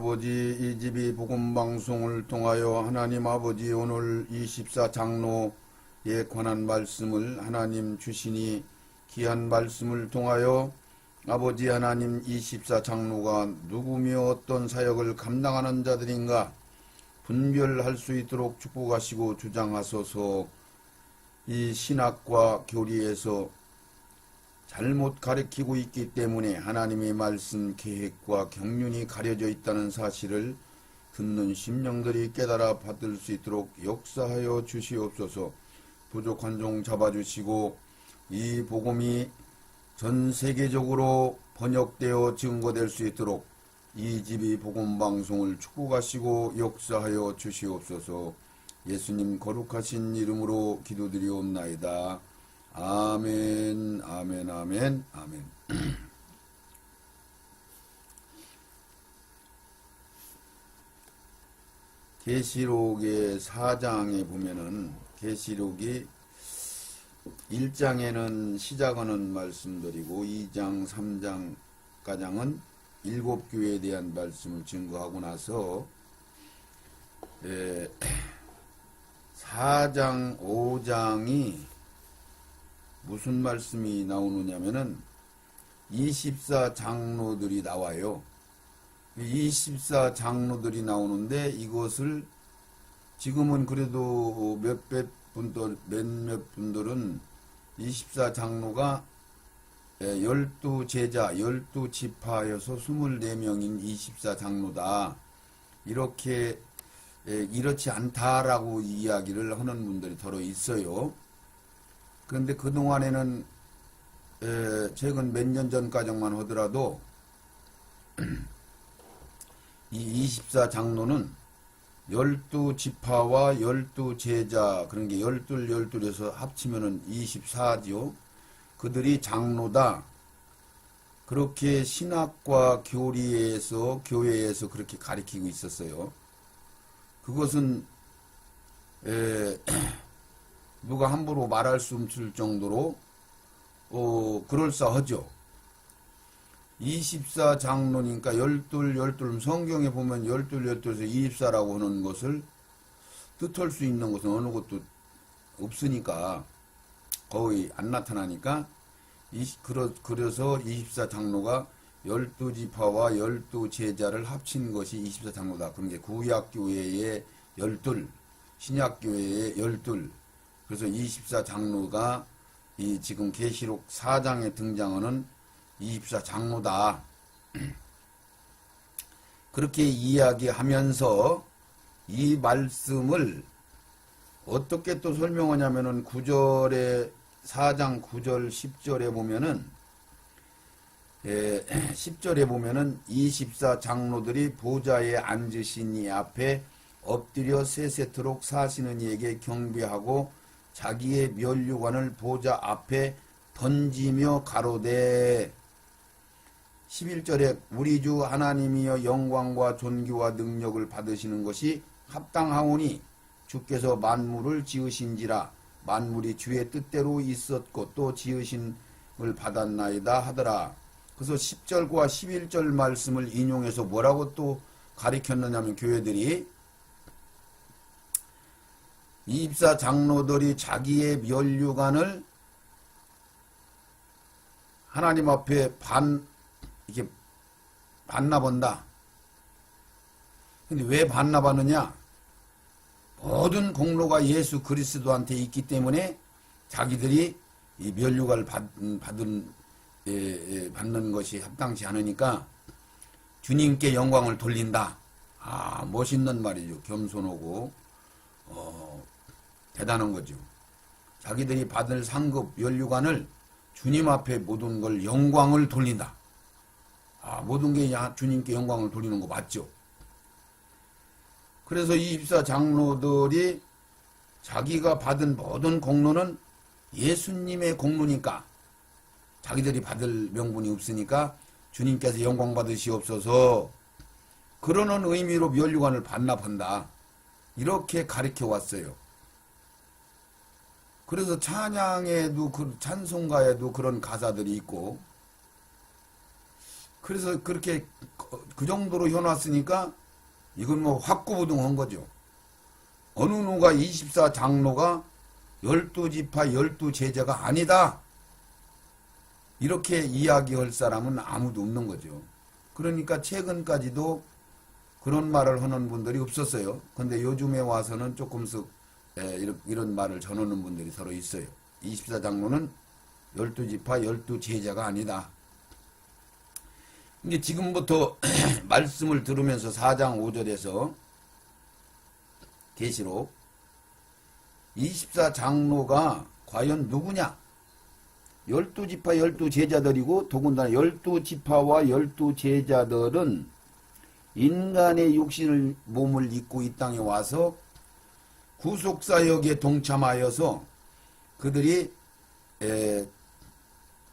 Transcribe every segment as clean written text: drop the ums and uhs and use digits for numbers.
아버지, 이 집이 복음방송을 통하여 하나님 아버지 오늘 24장로에 관한 말씀을 하나님 주시니 귀한 말씀을 통하여 아버지 하나님 24장로가 누구며 어떤 사역을 감당하는 자들인가 분별할 수 있도록 축복하시고 주장하소서. 이 신학과 교리에서 잘못 가르치고 있기 때문에 하나님의 말씀 계획과 경륜이 가려져 있다는 사실을 듣는 심령들이 깨달아 받을 수 있도록 역사하여 주시옵소서. 부족한 종 잡아주시고 이 복음이 전 세계적으로 번역되어 증거될 수 있도록 이 집이 복음방송을 축복하시고 역사하여 주시옵소서. 예수님 거룩하신 이름으로 기도드리옵나이다. 아멘, 아멘, 아멘, 아멘. 계시록의 4장에 보면은 계시록이 1장에는 시작하는 말씀드리고 2장, 3장 가장은 7교회에 대한 말씀을 증거하고 나서 4장, 5장이 무슨 말씀이 나오느냐면은 24장로들이 나와요. 24장로들이 나오는데 이것을 지금은 그래도 몇몇 분들은 24장로가 12제자, 12지파여서 24명인 24장로다. 이렇지 않다라고 이야기를 하는 분들이 더러 있어요. 그런데 그동안에는 최근 몇 년 전까지만 하더라도 이 24장로는 12지파와 12제자, 그런 게 12에서 합치면은 24죠. 그들이 장로다. 그렇게 신학과 교리에서, 교회에서 그렇게 가리키고 있었어요. 그것은, 누가 함부로 말할 수 없을 정도로, 그럴싸하죠. 24장로니까 12, 성경에 보면 12에서 24라고 하는 것을 뜻할 수 있는 것은 어느 것도 없으니까 거의 안 나타나니까 그래서 24장로가 12지파와 12제자를 합친 것이 24장로다. 그런 게 구약교회의 12, 신약교회의 12. 그래서 24장로가 이 지금 계시록 4장에 등장하는 24장로다. 그렇게 이야기하면서 이 말씀을 어떻게 또 설명하냐면은 9절에 4장 9절 10절에 보면은 10절에 보면은 24장로들이 보좌에 앉으신 이 앞에 엎드려 세세토록 사시는 이에게 경배하고 자기의 면류관을 보좌 앞에 던지며 가로되 11절에 우리 주 하나님이여 영광과 존귀와 능력을 받으시는 것이 합당하오니 주께서 만물을 지으신지라 만물이 주의 뜻대로 있었고 또 지으심을 받았나이다 하더라. 그래서 10절과 11절 말씀을 인용해서 뭐라고 또 가리켰느냐면 교회들이 24장로들이 자기의 면류관을 하나님 앞에 이렇게 반납한다. 근데 왜 반납하느냐? 모든 공로가 예수 그리스도한테 있기 때문에 자기들이 이 면류관을 받는 것이 합당치 않으니까 주님께 영광을 돌린다. 아, 멋있는 말이죠. 겸손하고 대단한 거죠. 자기들이 받을 상급 면류관을 주님 앞에 모든 걸 영광을 돌린다. 아, 모든 게 주님께 영광을 돌리는 거 맞죠? 그래서 이 24장로들이 자기가 받은 모든 공로는 예수님의 공로니까 자기들이 받을 명분이 없으니까 주님께서 영광 받으시옵소서 그러는 의미로 면류관을 반납한다. 이렇게 가르쳐 왔어요. 그래서 찬양에도 찬송가에도 그런 가사들이 있고 그래서 그렇게 그 정도로 해놨으니까 이건 뭐 확고부동한 거죠. 어느 누가 24장로가 12지파 12제자가 아니다. 이렇게 이야기할 사람은 아무도 없는 거죠. 그러니까 최근까지도 그런 말을 하는 분들이 없었어요. 근데 요즘에 와서는 조금씩 이런 말을 전하는 분들이 서로 있어요. 24장로는 12지파 12제자가 아니다. 이제 지금부터 말씀을 들으면서 4장 5절에서 계시록 24장로가 과연 누구냐? 12지파 12제자들이고 더군다나 12지파와 12제자들은 인간의 육신을 몸을 입고 이 땅에 와서 구속사역에 동참하여서 그들이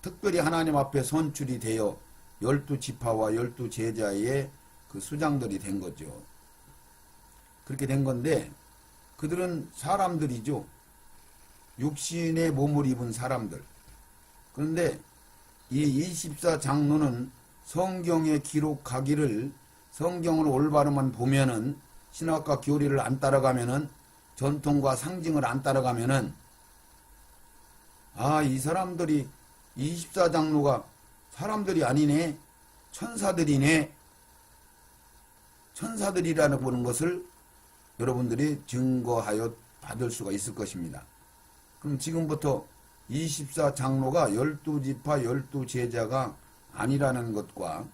특별히 하나님 앞에 선출이 되어 12지파와 12제자의 그 수장들이 된 거죠. 그렇게 된 건데 그들은 사람들이죠. 육신의 몸을 입은 사람들. 그런데 이 24장로는 성경에 기록하기를 성경을 올바르만 보면은 신학과 교리를 안 따라가면은 전통과 상징을 안 따라가면은 이 사람들이 24장로가 사람들이 아니네. 천사들이네. 천사들이라는 보는 것을 여러분들이 증거하여 받을 수가 있을 것입니다. 그럼 지금부터 24장로가 12지파 12제자가 아니라는 것과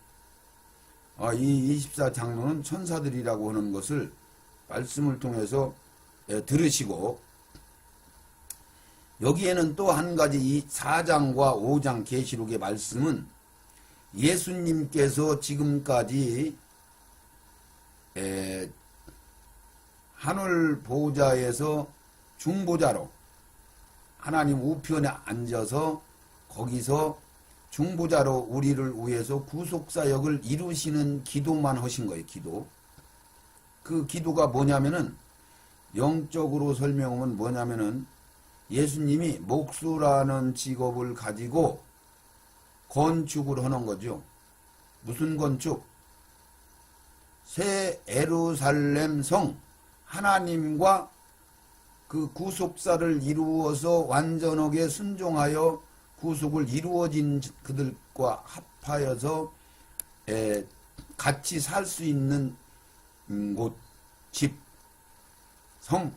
이 24장로는 천사들이라고 하는 것을 말씀을 통해서 들으시고 여기에는 또 한 가지 이 4장과 5장 계시록의 말씀은 예수님께서 지금까지 하늘 보좌에서 중보자로 하나님 우편에 앉아서 거기서 중보자로 우리를 위해서 구속사역을 이루시는 기도만 하신 거예요. 기도. 그 기도가 뭐냐면은 영적으로 설명하면 뭐냐면은 예수님이 목수라는 직업을 가지고 건축을 하는 거죠. 무슨 건축? 새 예루살렘 성 하나님과 그 구속사를 이루어서 완전하게 순종하여 구속을 이루어진 그들과 합하여서 같이 살 수 있는 곳, 집, 성.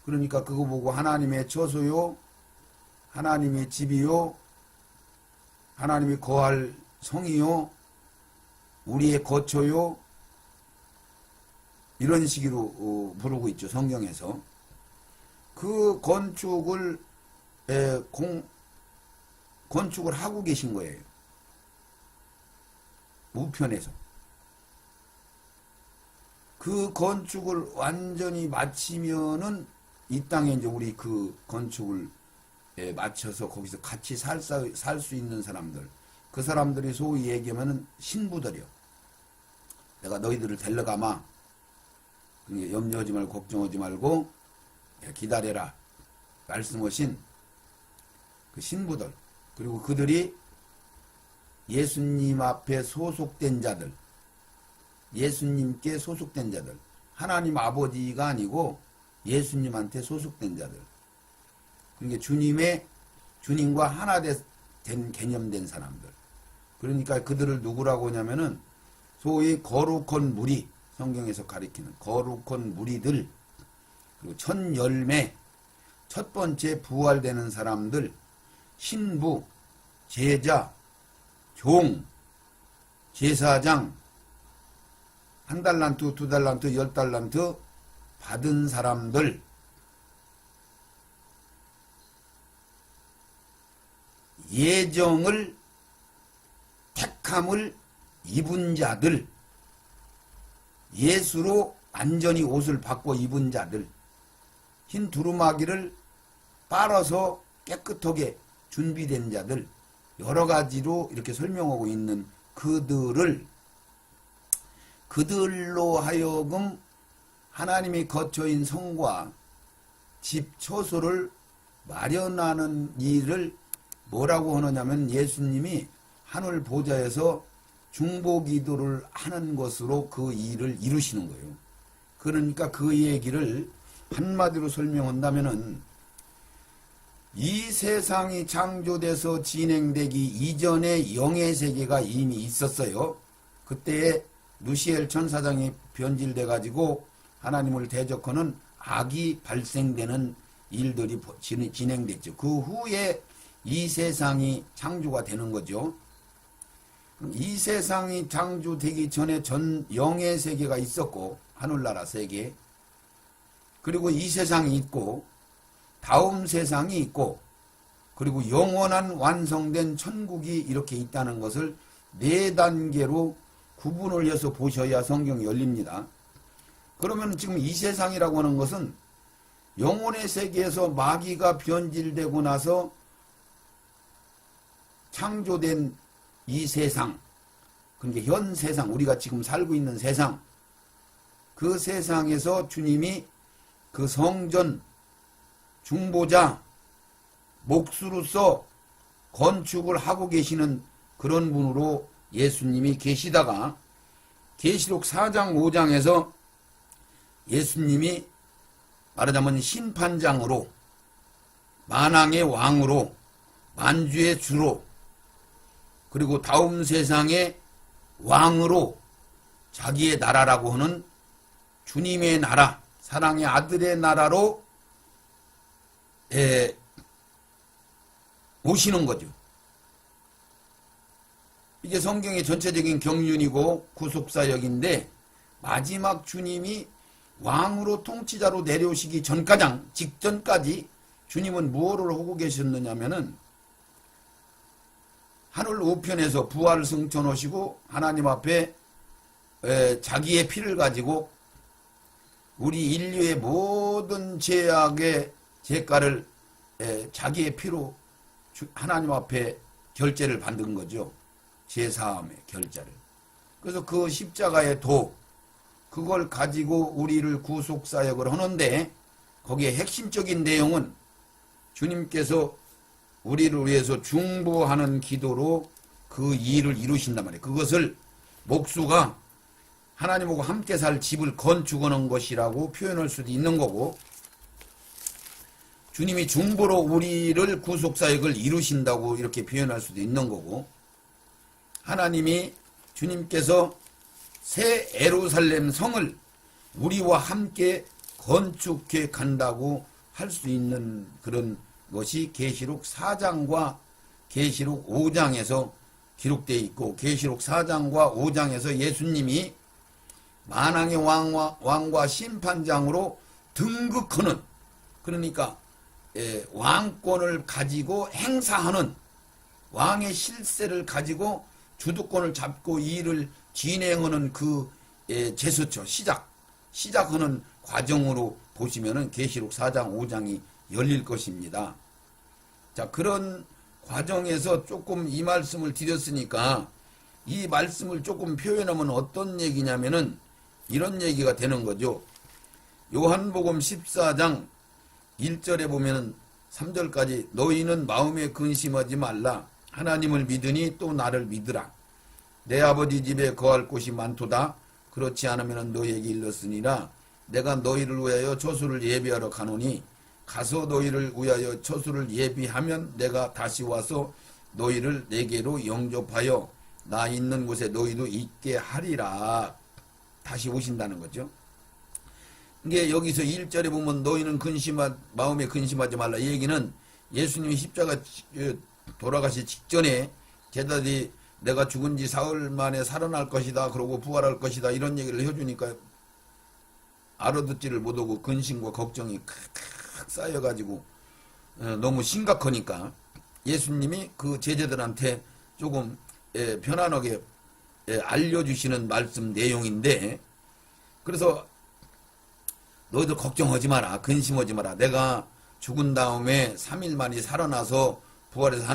그러니까 그거 보고 하나님의 처소요, 하나님의 집이요, 하나님이 거할 성이요, 우리의 거처요, 이런 식으로 부르고 있죠. 성경에서. 그 건축을 건축을 하고 계신 거예요. 우편에서. 그 건축을 완전히 마치면은 이 땅에 이제 우리 그 건축을 맞춰서 거기서 같이 살 수 있는 사람들. 그 사람들이 소위 얘기하면은 신부들이요. 내가 너희들을 데려가마. 그러니까 염려하지 말고 걱정하지 말고 기다려라. 말씀하신 그 신부들. 그리고 그들이 예수님 앞에 소속된 자들. 예수님께 소속된 자들. 하나님 아버지가 아니고 예수님한테 소속된 자들. 그러니까 주님과 하나 된 개념된 사람들. 그러니까 그들을 누구라고 하냐면은 소위 거룩한 무리, 성경에서 가리키는 거룩한 무리들, 그리고 첫 열매, 첫 번째 부활되는 사람들, 신부, 제자, 종, 제사장, 1달란트, 2달란트, 10달란트 받은 사람들, 예정을, 택함을 입은 자들, 예수로 완전히 옷을 바꿔 입은 자들, 흰 두루마기를 빨아서 깨끗하게 준비된 자들, 여러 가지로 이렇게 설명하고 있는 그들로 하여금 하나님이 거처인 성과 집 처소를 마련하는 일을 뭐라고 하느냐면 예수님이 하늘 보좌에서 중보기도를 하는 것으로 그 일을 이루시는 거예요. 그러니까 그 얘기를 한마디로 설명한다면은 이 세상이 창조돼서 진행되기 이전에 영의 세계가 이미 있었어요. 그때에 루시엘 천사장이 변질돼 가지고 하나님을 대적하는 악이 발생되는 일들이 진행됐죠. 그 후에 이 세상이 창조가 되는 거죠. 이 세상이 창조되기 전에 전 영의 세계가 있었고 하늘나라 세계, 그리고 이 세상이 있고 다음 세상이 있고, 그리고 영원한 완성된 천국이 이렇게 있다는 것을 4단계로 구분을 해서 보셔야 성경이 열립니다. 그러면 지금 이 세상이라고 하는 것은 영혼의 세계에서 마귀가 변질되고 나서 창조된 이 세상, 그러니까 현 세상, 우리가 지금 살고 있는 세상, 그 세상에서 주님이 그 성전, 중보자, 목수로서 건축을 하고 계시는 그런 분으로 예수님이 계시다가 계시록 4장 5장에서 예수님이 말하자면 심판장으로, 만왕의 왕으로, 만주의 주로, 그리고 다음 세상의 왕으로 자기의 나라라고 하는 주님의 나라, 사랑의 아들의 나라로 오시는 거죠. 이게 성경의 전체적인 경륜이고 구속사역인데, 마지막 주님이 왕으로 통치자로 내려오시기 직전까지 주님은 무엇을 하고 계셨느냐면은 하늘 우편에서 부활 승천하시고 하나님 앞에 자기의 피를 가지고 우리 인류의 모든 죄악의 죄가를 자기의 피로 하나님 앞에 결제를 받는 거죠. 제사함의 결제를. 그래서 그 십자가의 도, 그걸 가지고 우리를 구속사역을 하는데, 거기에 핵심적인 내용은 주님께서 우리를 위해서 중보하는 기도로 그 일을 이루신단 말이에요. 그것을 목수가 하나님하고 함께 살 집을 건축하는 것이라고 표현할 수도 있는 거고, 주님이 중보로 우리를 구속사역을 이루신다고 이렇게 표현할 수도 있는 거고, 하나님이 주님께서 새 예루살렘 성을 우리와 함께 건축해 간다고 할 수 있는 그런 것이 계시록 4장과 계시록 5장에서 기록되어 있고, 계시록 4장과 5장에서 예수님이 만왕의 왕과 심판장으로 등극하는, 그러니까 왕권을 가지고 행사하는, 왕의 실세를 가지고 주도권을 잡고 일을 진행하는 그 제스처, 시작하는 과정으로 보시면은 계시록 4장 5장이 열릴 것입니다. 자, 그런 과정에서 조금 이 말씀을 드렸으니까 이 말씀을 조금 표현하면 어떤 얘기냐면은 이런 얘기가 되는 거죠. 요한복음 14장 1절에 보면은 3절까지 너희는 마음에 근심하지 말라. 하나님을 믿으니 또 나를 믿으라. 내 아버지 집에 거할 곳이 많도다. 그렇지 않으면 너희에게 일렀으니라. 내가 너희를 위하여 처소를 예비하러 가노니 가서 너희를 위하여 처소를 예비하면 내가 다시 와서 너희를 내게로 영접하여 나 있는 곳에 너희도 있게 하리라. 다시 오신다는 거죠. 이게 여기서 1절에 보면 너희는 마음에 근심하지 말라. 이 얘기는 예수님이 십자가 돌아가시 직전에 제자들이 내가 죽은 지 사흘 만에 살아날 것이다, 그러고 부활할 것이다, 이런 얘기를 해주니까 알아듣지를 못하고 근심과 걱정이 칵칵 쌓여가지고 너무 심각하니까 예수님이 그 제자들한테 조금 편안하게 알려주시는 말씀 내용인데, 그래서 너희들 걱정하지 마라, 근심하지 마라. 내가 죽은 다음에 3일 만에 살아나서 부활해서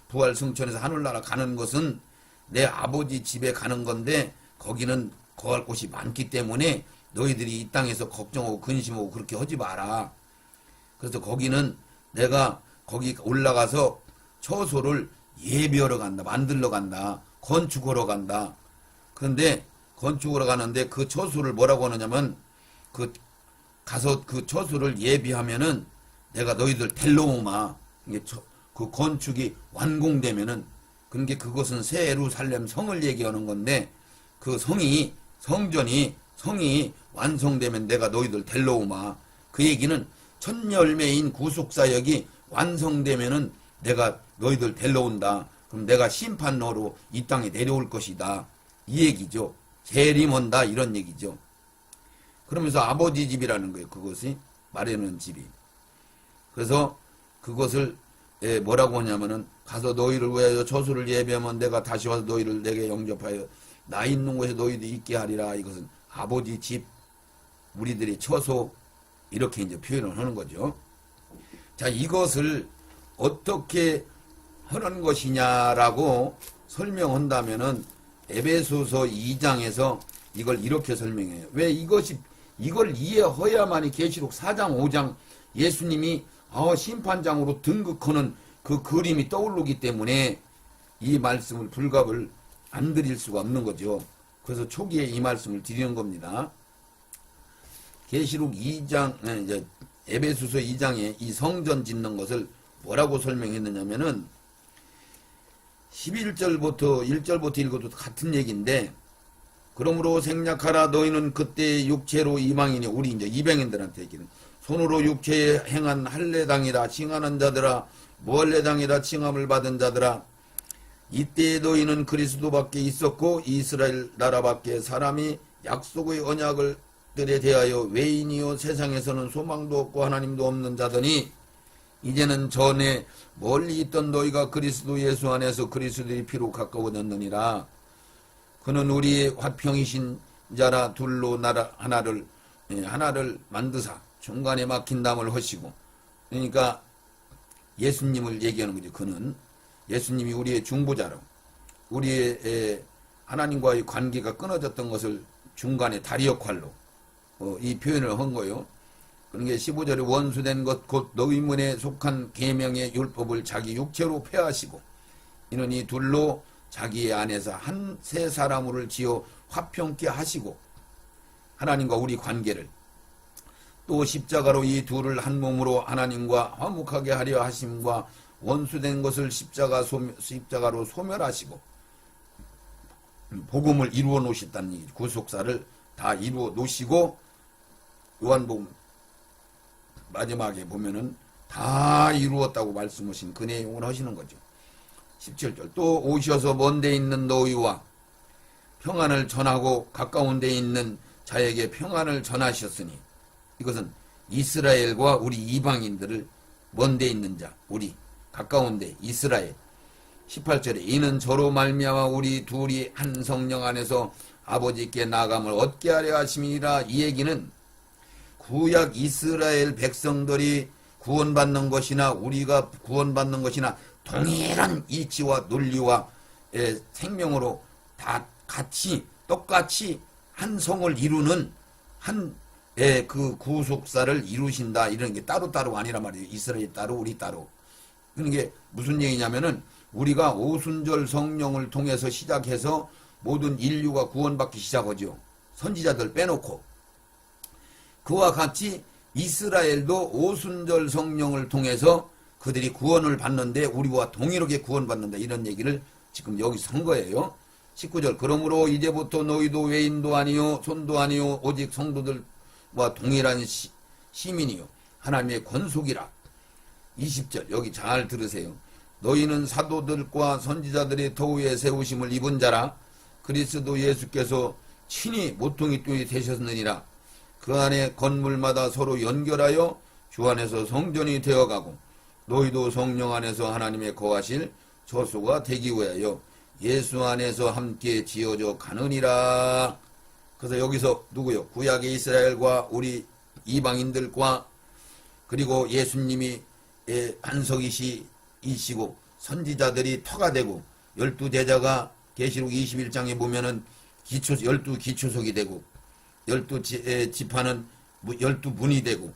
부활 승천해서 하늘나라 가는 것은 내 아버지 집에 가는 건데, 거기는 거할 곳이 많기 때문에 너희들이 이 땅에서 걱정하고 근심하고 그렇게 하지 마라. 그래서 거기는 내가 거기 올라가서 처소를 예비하러 간다. 만들러 간다. 건축하러 간다. 그런데 건축하러 가는데 그 처수를 뭐라고 하느냐면 그 가서 그 처수를 예비하면은 내가 너희들 데리러 오마. 이게 그 건축이 완공되면은 그러니까 그것은 새 예루살렘 성을 얘기하는 건데 그 성전이 완성되면 내가 너희들 데리러 오마. 그 얘기는 첫 열매인 구속사역이 완성되면은 내가 너희들 데리러 온다. 그럼 내가 심판으로 이 땅에 내려올 것이다. 이 얘기죠. 재림한다 이런 얘기죠. 그러면서 아버지 집이라는 거예요. 그것이 마련한 집이. 그래서 그것을 뭐라고 하냐면은 가서 너희를 위하여 처소를 예비하면 내가 다시 와서 너희를 내게 영접하여 나 있는 곳에 너희도 있게 하리라. 이것은 아버지 집, 우리들의 처소 이렇게 이제 표현을 하는 거죠. 자, 이것을 어떻게 하는 것이냐라고 설명한다면은 에베소서 2장에서 이걸 이렇게 설명해요. 왜 이걸 이해해야만이 계시록 4장 5장 예수님이 심판장으로 등극하는 그 그림이 떠오르기 때문에 이 말씀을 불갑을 안 드릴 수가 없는 거죠. 그래서 초기에 이 말씀을 드리는 겁니다. 계시록 2장, 이제 에베소서 2장에 이 성전 짓는 것을 뭐라고 설명했느냐면은 11절부터 1절부터 읽어도 같은 얘기인데, 그러므로 생략하라. 너희는 그때 육체로 이방인이, 우리 이제 이방인들한테 얘기는 손으로 육체에 행한 할례당이라 칭하는 자들아, 무할례당이라 칭함을 받은 자들아, 이때 너희는 그리스도밖에 있었고 이스라엘 나라밖에 사람이 약속의 언약들에 대하여 외인이요 세상에서는 소망도 없고 하나님도 없는 자더니 이제는 전에 멀리 있던 너희가 그리스도 예수 안에서 그리스도의 피로 가까워졌느니라. 그는 우리의 화평이신 자라 둘로 하나를 만드사 중간에 막힌 담을 하시고, 그러니까 예수님을 얘기하는 거죠. 그는 예수님이 우리의 중보자로, 우리의 하나님과의 관계가 끊어졌던 것을 중간에 다리 역할로 이 표현을 한 거예요. 그러니까 15절에 원수된 것 곧 너희 문에 속한 계명의 율법을 자기 육체로 폐하시고 이는 이 둘로 자기 안에서 한 세 사람을 지어 화평케 하시고 하나님과 우리 관계를, 또 십자가로 이 둘을 한 몸으로 하나님과 화목하게 하려 하심과 원수된 것을 십자가로 소멸하시고 복음을 이루어 놓으셨다는 얘기죠. 구속사를 다 이루어 놓으시고 요한복음 마지막에 보면은 다 이루었다고 말씀하신 그 내용을 하시는 거죠. 17절 또 오셔서 먼 데 있는 너희와 평안을 전하고 가까운 데 있는 자에게 평안을 전하셨으니, 이것은 이스라엘과 우리 이방인들을 먼 데 있는 자, 우리 가까운 데 이스라엘. 18절에 이는 저로 말미암아 우리 둘이 한 성령 안에서 아버지께 나감을 얻게 하려 하심이니라. 이 얘기는 구약 이스라엘 백성들이 구원받는 것이나 우리가 구원받는 것이나 동일한 이치와 논리와 생명으로 다 같이 똑같이 한 성을 이루는 그 구속사를 이루신다. 이런 게 따로따로 아니란 말이에요. 이스라엘 따로 우리 따로. 그게 무슨 얘기냐면은 우리가 오순절 성령을 통해서 시작해서 모든 인류가 구원받기 시작하죠. 선지자들 빼놓고. 그와 같이 이스라엘도 오순절 성령을 통해서 그들이 구원을 받는데 우리와 동일하게 구원받는다. 이런 얘기를 지금 여기서 한 거예요. 19절 그러므로 이제부터 너희도 외인도 아니요 손도 아니요 오직 성도들과 동일한 시민이요 하나님의 권속이라. 20절 여기 잘 들으세요. 너희는 사도들과 선지자들의 터위에 세우심을 입은 자라. 그리스도 예수께서 친히 모퉁이 뚜이 되셨느니라. 그 안에 건물마다 서로 연결하여 주 안에서 성전이 되어가고 너희도 성령 안에서 하나님의 거하실 처소가 되기 위하여 예수 안에서 함께 지어져 가느니라. 그래서 여기서 누구요? 구약의 이스라엘과 우리 이방인들과 그리고 예수님이 반석이시고 선지자들이 터가 되고 12제자가 계시록 21장에 보면은 12기초석이 되고 12지파는 12분이 되고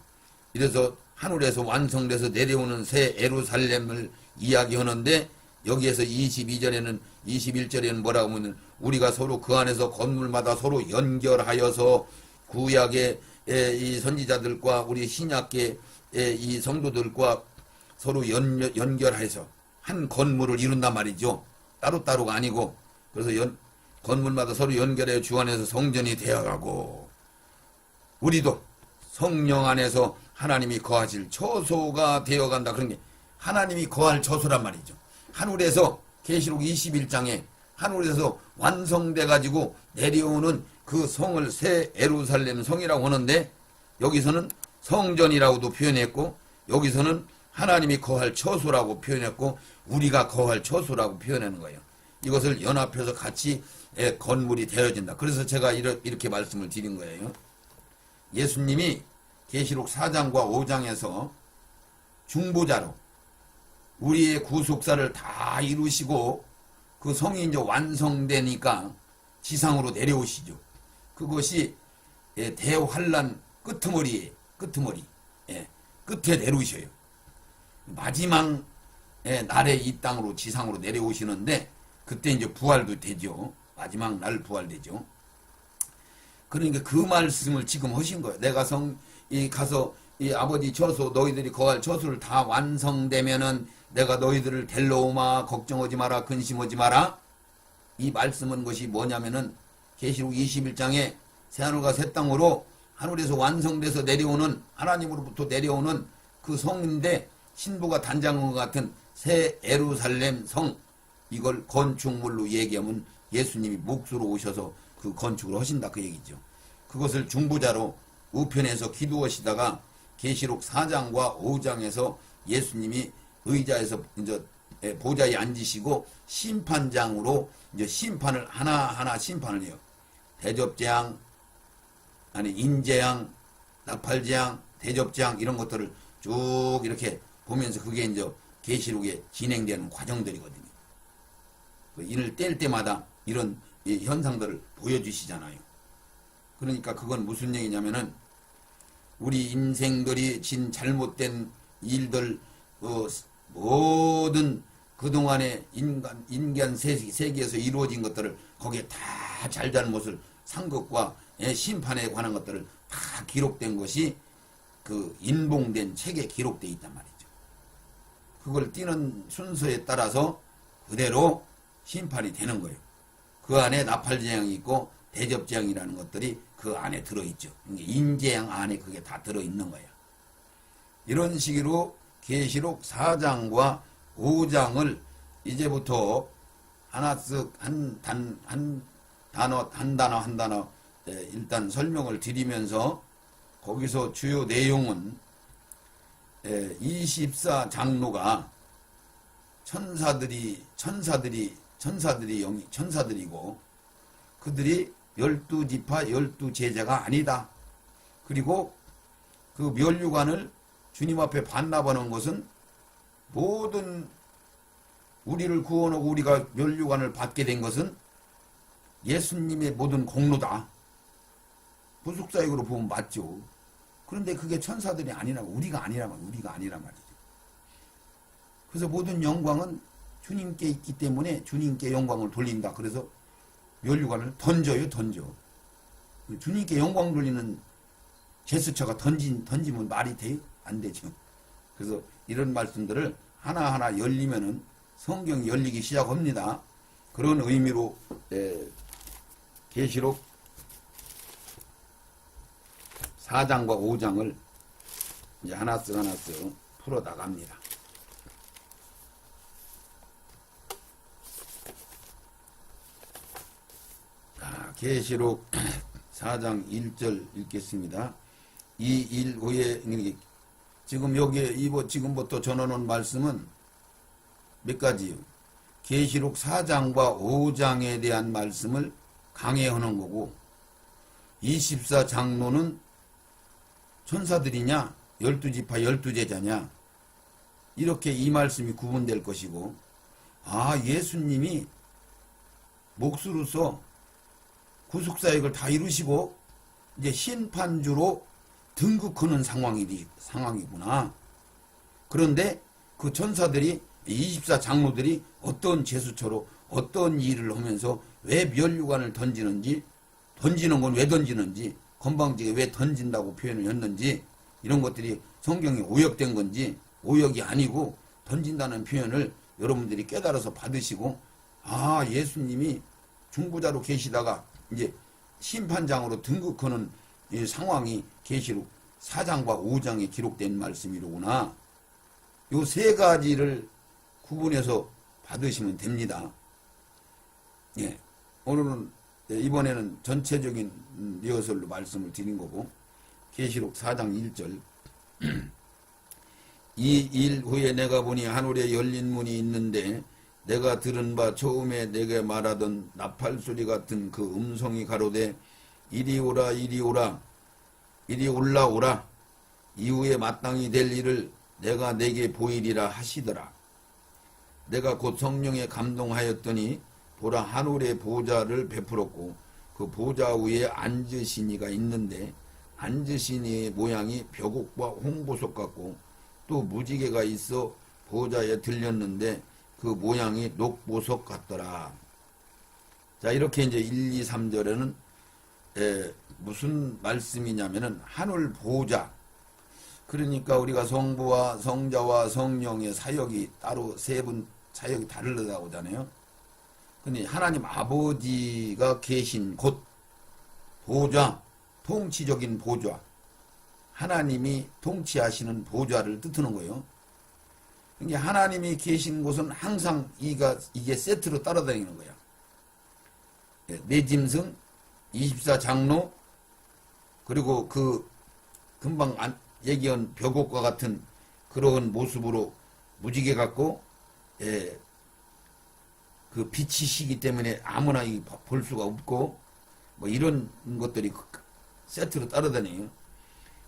이래서 하늘에서 완성돼서 내려오는 새 예루살렘을 이야기하는데 여기에서 22절에는 21절에는 뭐라고 하면 우리가 서로 그 안에서 건물마다 서로 연결하여서 구약의 이 선지자들과 우리 신약의 이 성도들과 서로 연결해서 한 건물을 이룬단 말이죠. 따로따로가 아니고. 그래서 건물마다 서로 연결해 주 안에서 성전이 되어가고 우리도 성령 안에서 하나님이 거하실 처소가 되어간다. 그런 게 하나님이 거할 처소란 말이죠. 하늘에서 계시록 21장에 하늘에서 완성돼 가지고 내려오는 그 성을 새 예루살렘 성이라고 하는데 여기서는 성전이라고도 표현했고 여기서는 하나님이 거할 처소라고 표현했고 우리가 거할 처소라고 표현하는 거예요. 이것을 연합해서 같이 건물이 되어진다. 그래서 제가 이렇게 말씀을 드린 거예요. 예수님이 계시록 4장과 5장에서 중보자로 우리의 구속사를 다 이루시고 그 성이 이제 완성되니까 지상으로 내려오시죠. 그것이 대환란 끝머리 끝에 내려오셔요. 마지막 날에 이 땅으로 지상으로 내려오시는데 그때 이제 부활도 되죠. 마지막 날 부활되죠. 그러니까 그 말씀을 지금 하신 거예요. 내가 가서 이 아버지 처소 너희들이 거할 처소를 다 완성되면은 내가 너희들을 데려오마 걱정하지 마라 근심하지 마라. 이 말씀은 것이 뭐냐면은 계시록 21장에 새하늘과 새 땅으로 하늘에서 완성돼서 내려오는 하나님으로부터 내려오는 그 성인데 신부가 단장한 것 같은 새 예루살렘 성 이걸 건축물로 얘기하면 예수님이 몫으로 오셔서 그 건축을 하신다 그 얘기죠. 그것을 중보자로 우편에서 기도하시다가 계시록 4장과 5장에서 예수님이 의자에서 이제 보좌에 앉으시고 심판장으로 이제 심판을 하나하나 심판을 해요. 대접재앙, 아니 인재앙, 나팔재앙, 대접재앙 이런 것들을 쭉 이렇게 보면서 그게 이제 계시록에 진행되는 과정들이거든요. 이를 뗄 때마다 이런 현상들을 보여주시잖아요. 그러니까 그건 무슨 얘기냐면은 우리 인생들이 진 잘못된 일들 모든 그동안의 인간 세계에서 이루어진 것들을 거기에 다 잘잘못을 산 것과 심판에 관한 것들을 다 기록된 것이 그 인봉된 책에 기록되어 있단 말이죠. 그걸 띄는 순서에 따라서 그대로 심판이 되는 거예요. 그 안에 나팔재앙이 있고 대접재앙이라는 것들이 그 안에 들어있죠. 인재양 안에 그게 다 들어있는 거야. 이런 식으로 계시록 4장과 5장을 이제부터 하나씩 한 단어 일단 설명을 드리면서 거기서 주요 내용은 24장로가 천사들이고 그들이 12지파 12제자가 아니다. 그리고 그 멸류관을 주님 앞에 반납하는 것은 모든 우리를 구원하고 우리가 멸류관을 받게 된 것은 예수님의 모든 공로다. 부속사역으로 보면 맞죠. 그런데 그게 천사들이 아니라고 우리가 아니란 말이죠. 그래서 모든 영광은 주님께 있기 때문에 주님께 영광을 돌린다. 그래서 멸류관을 던져. 주님께 영광 돌리는 제스처가 던지면 말이 돼요? 안 되죠. 그래서 이런 말씀들을 하나하나 열리면은 성경이 열리기 시작합니다. 그런 의미로 계시록 4장과 5장을 이제 하나씩 풀어 나갑니다. 계시록 4장 1절 읽겠습니다. 이 일 후에 지금 여기에 지금부터 전하는 말씀은 몇 가지요? 계시록 4장과 5장에 대한 말씀을 강해하는 거고 24장로는 천사들이냐 12지파 12제자냐 이렇게 이 말씀이 구분될 것이고 예수님이 몫으로서 구속사역을 다 이루시고 이제 심판주로 등극하는 상황이구나. 그런데 그 천사들이 24 장로들이 어떤 제수처로 어떤 일을 하면서 왜 면류관을 던지는지, 던지는 건 왜 던지는지, 건방지게 왜 던진다고 표현을 했는지, 이런 것들이 성경에 오역된 건지 오역이 아니고 던진다는 표현을 여러분들이 깨달아서 받으시고, 아, 예수님이 중보자로 계시다가 이제 심판장으로 등극하는 이 상황이 계시록 4장과 5장에 기록된 말씀이로구나. 요 세 가지를 구분해서 받으시면 됩니다. 예. 오늘은, 이번에는 전체적인 리허설로 말씀을 드린 거고, 계시록 4장 1절. 이 일 후에 내가 보니 하늘에 열린 문이 있는데 내가 들은 바 처음에 내게 말하던 나팔 소리 같은 그 음성이 가로되 이리 오라 이리 오라 이리 올라오라 이후에 마땅히 될 일을 내가 내게 보이리라 하시더라. 내가 곧 성령에 감동하였더니 보라 하늘의 보좌를 베풀었고 그 보좌 위에 앉으신 이가 있는데 앉으신 이의 모양이 벼곡과 홍보석 같고 또 무지개가 있어 보좌에 들렸는데 그 모양이 녹보석 같더라. 자, 이렇게 이제 1, 2, 3절에는 무슨 말씀이냐면은 하늘 보좌. 그러니까 우리가 성부와 성자와 성령의 사역이 따로 세 분 사역이 다르다고 하잖아요. 근데 하나님 아버지가 계신 곳 보좌, 통치적인 보좌, 하나님이 통치하시는 보좌를 뜻하는 거예요. 그러니까 하나님이 계신 곳은 항상 이게 세트로 따라다니는 거야. 네 짐승, 24 장로, 그리고 그 금방 얘기한 벼곡과 같은 그런 모습으로 무지개 같고, 그 빛이시기 때문에 아무나 볼 수가 없고, 뭐 이런 것들이 세트로 따라다녀요.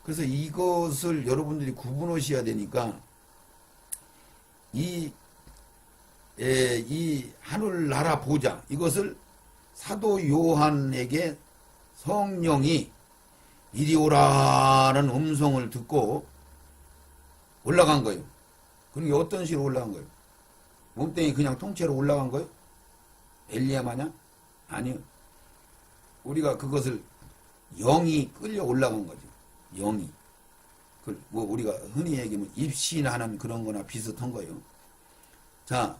그래서 이것을 여러분들이 구분하셔야 되니까, 이 하늘나라 보좌, 이것을 사도 요한에게 성령이 이리 오라는 음성을 듣고 올라간 거예요. 그러니까 어떤 식으로 올라간 거예요? 몸뚱이 그냥 통째로 올라간 거예요? 엘리야 마냥? 아니요. 우리가 그것을 영이 끌려 올라간 거죠. 영이. 뭐 우리가 흔히 얘기하면 입신하는 그런 거나 비슷한 거예요. 자,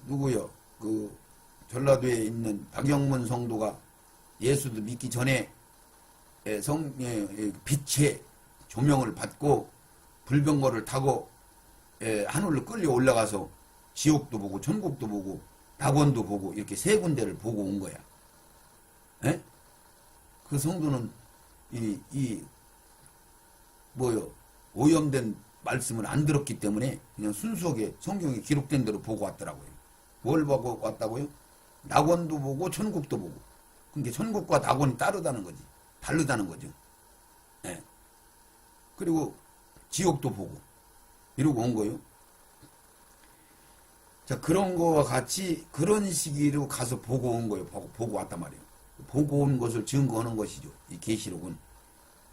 누구요? 그 전라도에 있는 박영문 성도가 예수도 믿기 전에 빛의 조명을 받고 불병거를 타고 하늘로 끌려 올라가서 지옥도 보고 천국도 보고 낙원도 보고 이렇게 세 군데를 보고 온 거야. 에? 그 성도는 오염된 말씀을 안 들었기 때문에 그냥 순수하게 성경에 기록된 대로 보고 왔더라고요. 뭘 보고 왔다고요? 낙원도 보고 천국도 보고. 그러니까 천국과 낙원이 다르다는 거지. 다르다는 거죠. 예. 그리고 지옥도 보고 이러고 온 거예요. 자, 그런 거와 같이 그런 시기로 가서 보고 온 거예요. 보고 왔단 말이에요. 보고 온 것을 증거하는 것이죠. 이 계시록은.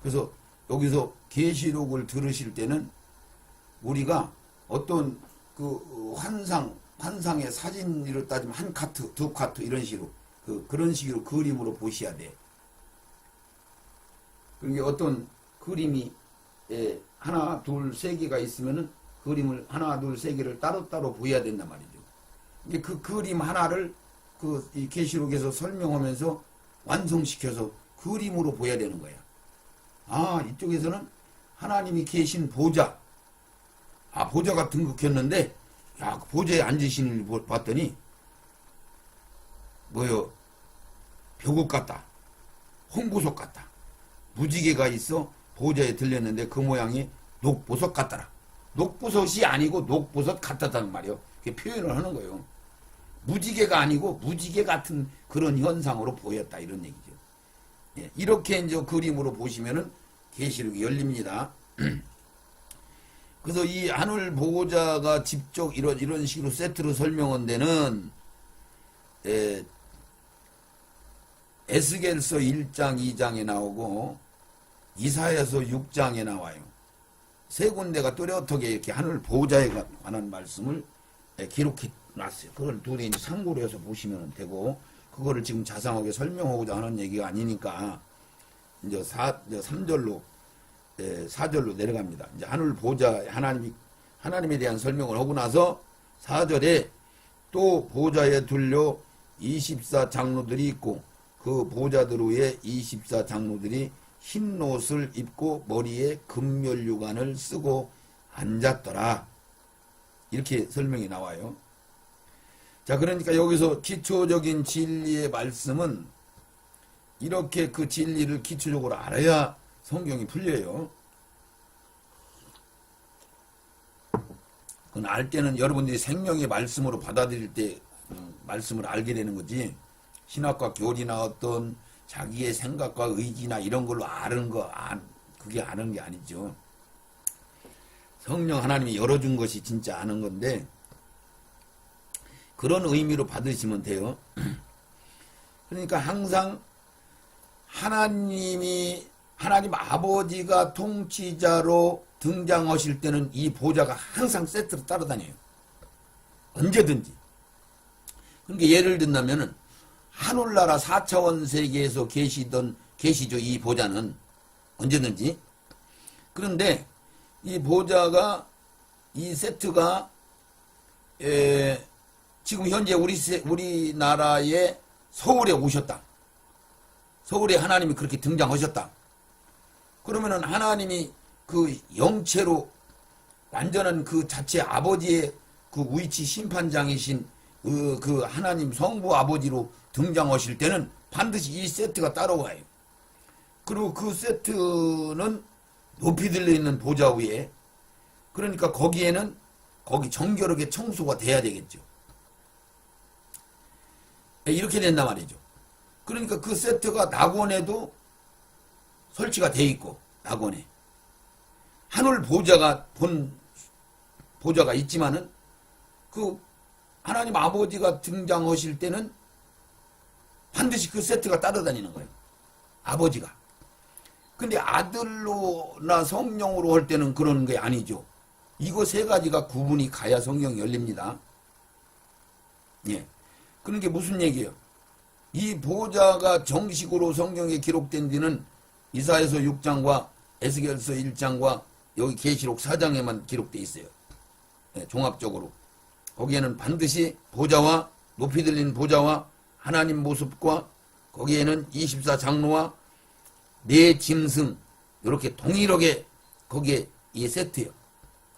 그래서 여기서 계시록을 들으실 때는 우리가 어떤 그 환상의 사진으로 따지면 한 카트, 두 카트 이런 식으로 그런 식으로 그림으로 보셔야 돼. 그러니까 어떤 그림이 하나, 둘, 세 개가 있으면은 그림을 하나, 둘, 세 개를 따로따로 보여야 된단 말이죠. 이게 그 그림 하나를 이 계시록에서 설명하면서 완성시켜서 그림으로 보여야 되는 거야. 아, 이쪽에서는 하나님이 계신 보좌. 아, 보좌가 등극했는데, 야, 그 보좌에 앉으시는 걸 봤더니, 벼국 같다. 홍보석 같다. 무지개가 있어 보좌에 들렸는데 그 모양이 녹보석 같더라. 녹보석이 아니고 녹보석 같았다는 말이요. 그게 표현을 하는 거예요. 무지개가 아니고 무지개 같은 그런 현상으로 보였다 이런 얘기죠. 예, 이렇게 이제 그림으로 보시면은 계시록이 열립니다. 그래서 이 하늘 보호자가 직접 이런 식으로 세트로 설명한 데는 에스겔서 1장 2장에 나오고 이사야서 6장에 나와요. 세 군데가 뚜렷하게 이렇게 하늘 보좌에 관한 말씀을 기록해 놨어요. 그걸 둘이 이제 참고로 해서 보시면 되고, 그거를 지금 자상하게 설명하고자 하는 얘기가 아니니까, 이제 3절로, 4절로 내려갑니다. 이제 하늘 보좌, 하나님에 대한 설명을 하고 나서 4절에 또 보좌에 둘려 24장로들이 있고, 그 보좌들 위에 24장로들이 흰 옷을 입고 머리에 금면류관을 쓰고 앉았더라. 이렇게 설명이 나와요. 자, 그러니까 여기서 기초적인 진리의 말씀은 이렇게 그 진리를 기초적으로 알아야 성경이 풀려요. 그건 알 때는 여러분들이 생명의 말씀으로 받아들일 때 말씀을 알게 되는 거지, 신학과 교리나 어떤 자기의 생각과 의지나 이런 걸로 아는 거, 그게 아는 게 아니죠. 성령 하나님이 열어준 것이 진짜 아는 건데, 그런 의미로 받으시면 돼요. 그러니까 항상 하나님 아버지가 통치자로 등장하실 때는 이 보좌가 항상 세트로 따라다녀요. 언제든지. 그러니까 예를 든다면은 하늘나라 4차원 세계에서 계시죠. 이 보좌는 언제든지. 그런데 이 보좌가, 이 세트가 지금 현재 우리나라의 서울에 오셨다. 서울에 하나님이 그렇게 등장하셨다. 그러면은 하나님이 그 영체로 완전한 그 자체 아버지의 그 위치 심판장이신 그 하나님 성부 아버지로 등장하실 때는 반드시 이 세트가 따라와요. 그리고 그 세트는 높이 들려있는 보좌 위에, 그러니까 거기 정결하게 청소가 돼야 되겠죠. 이렇게 된단 말이죠. 그러니까 그 세트가 낙원에도 설치가 돼 있고, 낙원에 하늘 보좌가 있지만은 그 하나님 아버지가 등장하실 때는 반드시 그 세트가 따라다니는 거예요. 아버지가. 근데 아들로나 성령으로 할 때는 그런 게 아니죠. 이거 세 가지가 구분이 가야 성경이 열립니다. 예. 그런 게 무슨 얘기예요? 이 보좌가 정식으로 성경에 기록된 뒤는 이사야서 6장과 에스겔서 1장과 여기 계시록 4장에만 기록되어 있어요. 예, 종합적으로. 거기에는 반드시 보좌와 높이 들린 보좌와 하나님 모습과 거기에는 24장로와 네 짐승, 이렇게 동일하게 거기에 이 세트예요.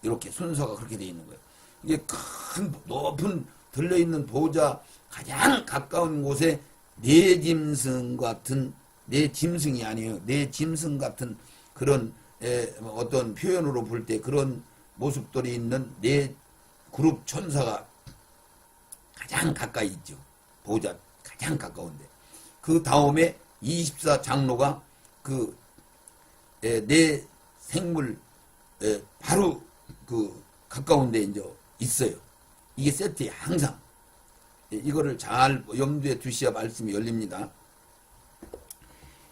이렇게 순서가 그렇게 되어 있는 거예요. 이게 큰 높은 들려있는 보좌 가장 가까운 곳에 네 짐승 같은, 네 짐승이 아니에요. 네 짐승 같은 그런 어떤 표현으로 볼 때 그런 모습들이 있는 네 그룹 천사가 가장 가까이 있죠. 보좌 가장 가까운데. 그 다음에 24장로가 그 네 생물 바로 그 가까운 데 이제 있어요. 이게 세트에 항상. 이거를 잘 염두에 두셔야 말씀이 열립니다.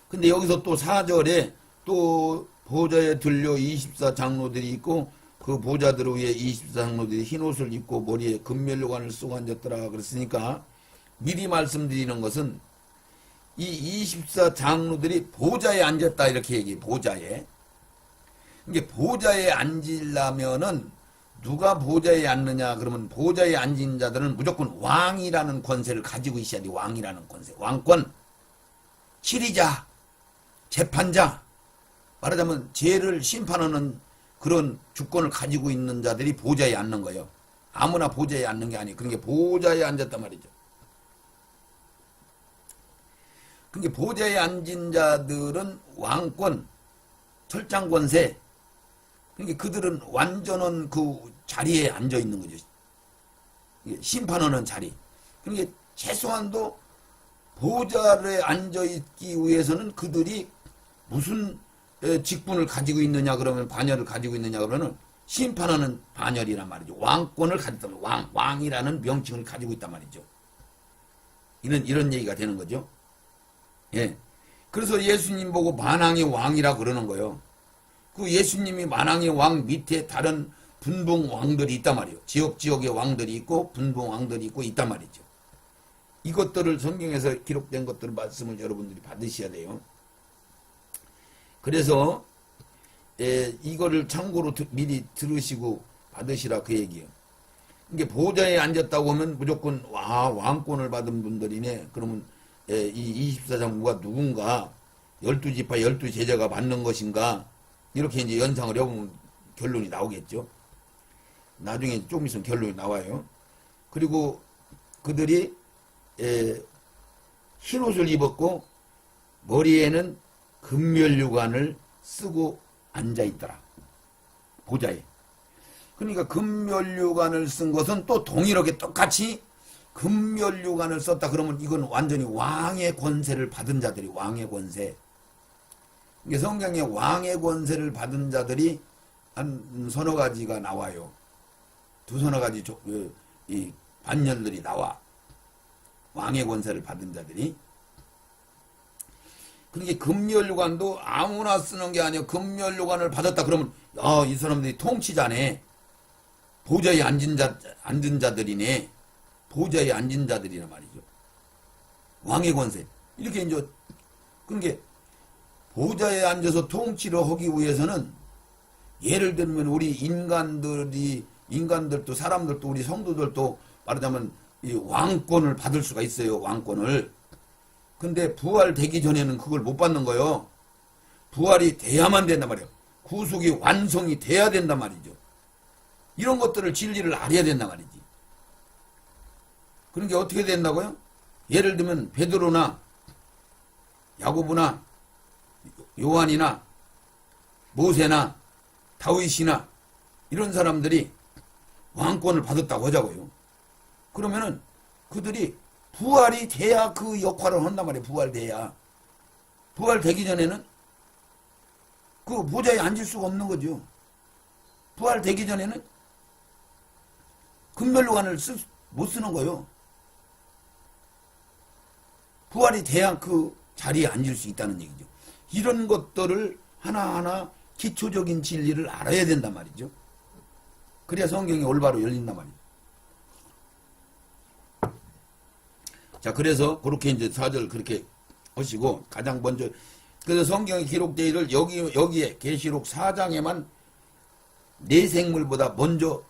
근데 여기서 또 4절에 또 보좌에 들려 24장로들이 있고, 그 보좌들 위에 24장로들이 흰옷을 입고 머리에 금면류관을 쓰고 앉았더라 그랬으니까, 미리 말씀드리는 것은 이 24장로들이 보좌에 앉았다 이렇게 얘기해. 보좌에. 이게 보좌에 앉으려면은 누가 보좌에 앉느냐 그러면, 보좌에 앉은 자들은 무조건 왕이라는 권세를 가지고 있어야 돼. 왕이라는 권세. 왕권. 치리자. 재판자. 말하자면 죄를 심판하는 그런 주권을 가지고 있는 자들이 보좌에 앉는 거예요. 아무나 보좌에 앉는 게 아니에요. 그러니까 보좌에 앉았단 말이죠. 그러니까 보좌에 앉은 자들은 왕권, 철장 권세. 그러니까 그들은 완전한 그 자리에 앉아 있는 거죠. 심판하는 자리. 그러니까 최소한도 보좌에 앉아 있기 위해서는 그들이 무슨 직분을 가지고 있느냐 그러면, 반열을 가지고 있느냐 그러면 심판하는 반열이란 말이죠. 왕권을 가졌다. 왕이라는 명칭을 가지고 있단 말이죠. 이런 얘기가 되는 거죠. 예. 그래서 예수님 보고 만왕의 왕이라 그러는 거예요. 그 예수님이 만왕의 왕 밑에 다른 분봉 왕들이 있단 말이에요. 지역의 왕들이 있고 분봉 왕들이 있고 있단 말이죠. 이것들을 성경에서 기록된 것들을 말씀을 여러분들이 받으셔야 돼요. 그래서 이거를 참고로 미리 들으시고 받으시라 그 얘기예요. 이게 보좌에 앉았다고 하면 무조건 왕권을 받은 분들이네. 그러면 이 24장부가 누군가 12지파 12제자가 받는 것인가 이렇게 이제 연상을 해보면 결론이 나오겠죠. 나중에 좀 있으면 결론이 나와요. 그리고 그들이 흰옷을 입었고 머리에는 금면류관을 쓰고 앉아있더라. 보좌에. 그러니까 금면류관을 쓴 것은 또 동일하게 똑같이 금면류관을 썼다 그러면 이건 완전히 왕의 권세를 받은 자들이 왕의 권세. 이게 성경에 왕의 권세를 받은 자들이 한 서너 가지가 나와요. 두서너 가지 이 반열들이 나와. 왕의 권세를 받은 자들이. 그러니까 금면류관도 아무나 쓰는 게 아니에요. 금면류관을 받았다 그러면 이 사람들이 통치자네. 보좌에 앉은 자들이네. 보좌에 앉은 자들이란 말이죠. 왕의 권세. 이렇게 이제 그러니까 보좌에 앉아서 통치를 하기 위해서는 예를 들면 우리 인간들도 사람들도 우리 성도들도 말하자면 이 왕권을 받을 수가 있어요. 왕권을. 근데 부활되기 전에는 그걸 못 받는 거예요. 부활이 돼야만 된단 말이에요. 구속이 완성이 돼야 된단 말이죠. 이런 것들을 진리를 알아야 된단 말이지. 그러니까 어떻게 된다고요? 예를 들면 베드로나 야고보나 요한이나 모세나 다윗이나 이런 사람들이 왕권을 받았다고 하자고요. 그러면은 그들이 부활이 돼야 그 역할을 한단 말이에요. 부활돼야. 부활되기 전에는 그 보좌에 앉을 수가 없는 거죠. 부활되기 전에는 금면류관을 못 쓰는 거예요. 부활이 돼야 그 자리에 앉을 수 있다는 얘기죠. 이런 것들을 하나하나 기초적인 진리를 알아야 된단 말이죠. 그래야 성경이 올바로 열린단 말이죠. 자, 그래서 그렇게 이제 4절 그렇게 하시고 가장 먼저 그래서 성경에 기록되어 있을 여기에 계시록 4장에만 네 생물보다 먼저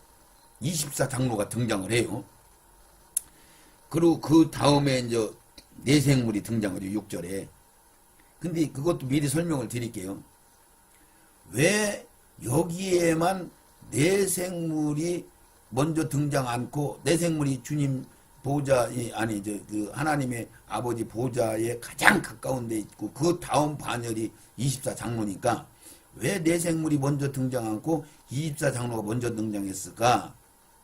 24장로가 등장을 해요. 그리고 그 다음에 이제 네 생물이 등장을 해요. 6절에. 근데 그것도 미리 설명을 드릴게요. 왜 여기에만 네 생물이 먼저 등장 않고 네 생물이 주님 보좌 아니 그 하나님의 아버지 보좌에 가장 가까운 데 있고 그 다음 반열이 24장로니까 왜 네 생물이 먼저 등장 않고 24장로가 먼저 등장했을까?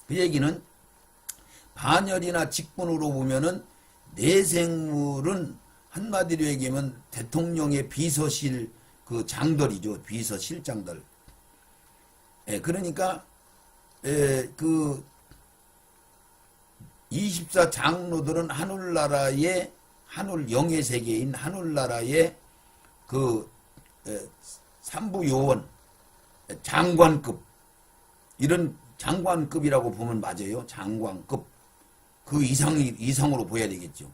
그 얘기는 반열이나 직분으로 보면은 네 생물은 한마디로 얘기하면 대통령의 비서실 그 장들이죠. 비서실장들. 그러니까 그 24장로들은 하늘나라의 하늘 영의 세계인 하늘나라의 그 삼부요원 장관급 이런 장관급이라고 보면 맞아요. 장관급 그 이상으로 보여야 되겠죠.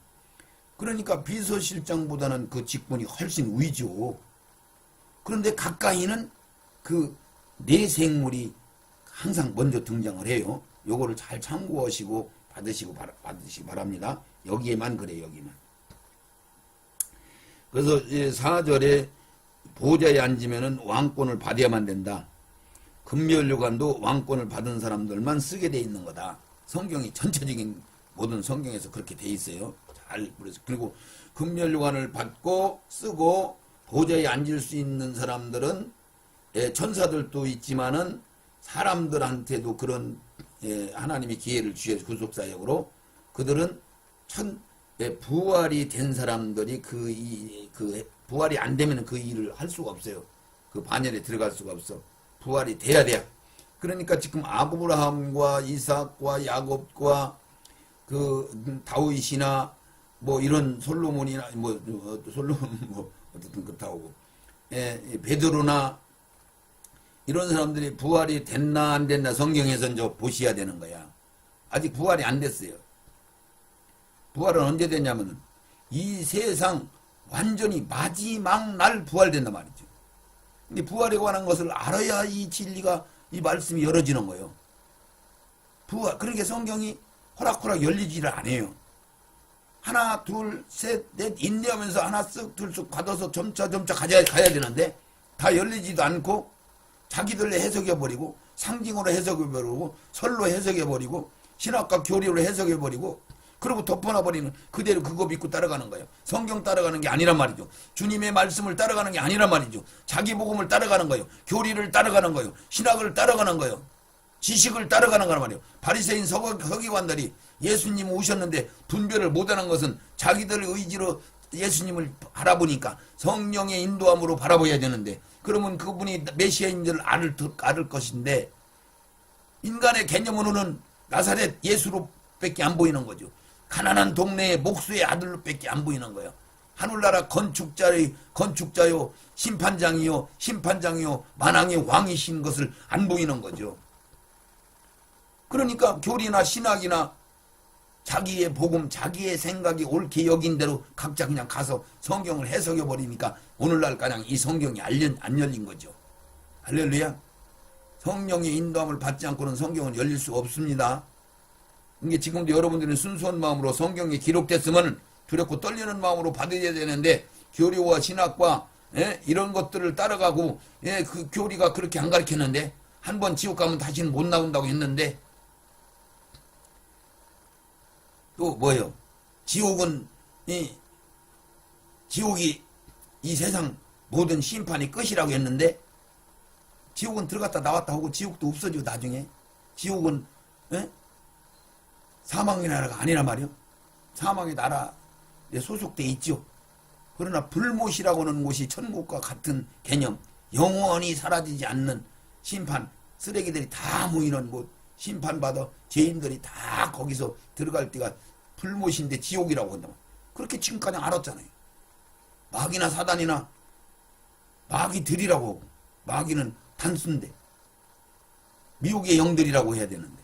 그러니까 비서실장보다는 그 직분이 훨씬 위죠. 그런데 가까이는 그 네 생물이 항상 먼저 등장을 해요. 요거를 잘 참고하시고 받으시기 바랍니다. 여기에만 그래요. 여기만. 그래서 4절에 보좌에 앉으면은 왕권을 받아야만 된다. 금면류관도 왕권을 받은 사람들만 쓰게 돼 있는 거다. 성경이 전체적인 모든 성경에서 그렇게 돼 있어요. 그리고 금면류관을 받고 쓰고 보좌에 앉을 수 있는 사람들은 천사들도 있지만은 사람들한테도 그런 하나님이 기회를 주셔서 구속사역으로 그들은 부활이 된 사람들이 그 부활이 안 되면 그 일을 할 수가 없어요. 그 반열에 들어갈 수가 없어. 부활이 돼야 돼. 그러니까 지금 아브라함과 이삭과 야곱과 그 다윗이나 뭐 이런 솔로몬이나 뭐 솔로몬 뭐 어쨌든 그렇다고 베드로나 이런 사람들이 부활이 됐나 안 됐나 성경에서 이제 보셔야 되는 거야. 아직 부활이 안 됐어요. 부활은 언제 됐냐면은 이 세상 완전히 마지막 날 부활된단 말이죠. 근데 부활에 관한 것을 알아야 이 진리가 이 말씀이 열어지는 거예요. 부활. 그러니까 성경이 호락호락 열리지를 않아요. 하나, 둘, 셋, 넷 인내하면서 하나 쓱, 둘 쓱 받아서 점차 가야 되는데 다 열리지도 않고 자기들의 해석해버리고 상징으로 해석해버리고 설로 해석해버리고 신학과 교리로 해석해버리고 그리고 덮어놔버리는 그대로 그거 믿고 따라가는 거예요. 성경 따라가는 게 아니란 말이죠. 주님의 말씀을 따라가는 게 아니란 말이죠. 자기 복음을 따라가는 거예요. 교리를 따라가는 거예요. 신학을 따라가는 거예요. 지식을 따라가는 거란 말이에요. 바리새인 서기관들이 예수님 오셨는데 분별을 못하는 것은 자기들 의지로 예수님을 바라보니까 성령의 인도함으로 바라봐야 되는데 그러면 그분이 메시아인 줄 알을 것인데 인간의 개념으로는 나사렛 예수로밖에 안 보이는 거죠. 가난한 동네의 목수의 아들로밖에 안 보이는 거예요. 하늘나라 건축자요 심판장이요 만왕의 왕이신 것을 안 보이는 거죠. 그러니까 교리나 신학이나 자기의 복음, 자기의 생각이 옳게 여긴 대로 각자 그냥 가서 성경을 해석해 버리니까 오늘날 가장 이 성경이 안 열린 거죠. 할렐루야. 성령의 인도함을 받지 않고는 성경은 열릴 수 없습니다. 이게 지금도 여러분들은 순수한 마음으로 성경이 기록됐으면 두렵고 떨리는 마음으로 받아야 되는데 교리와 신학과 이런 것들을 따라가고 그 교리가 그렇게 안 가르쳤는데 한번 지옥 가면 다시는 못 나온다고 했는데 또 뭐예요? 지옥이 이 세상 모든 심판이 끝이라고 했는데 지옥은 들어갔다 나왔다 하고 지옥도 없어지고 나중에 지옥은 사망의 나라가 아니란 말이요. 사망의 나라에 소속돼 있죠. 그러나 불못이라고 하는 곳이 천국과 같은 개념, 영원히 사라지지 않는 심판, 쓰레기들이 다 모이는 곳, 심판받아 죄인들이 다 거기서 들어갈 때가 불못인데 지옥이라고 한다면 그렇게 지금까지 알았잖아요. 마귀나 사단이나 마귀들이라고 하고 마귀는 단순데 미혹의 영들이라고 해야 되는데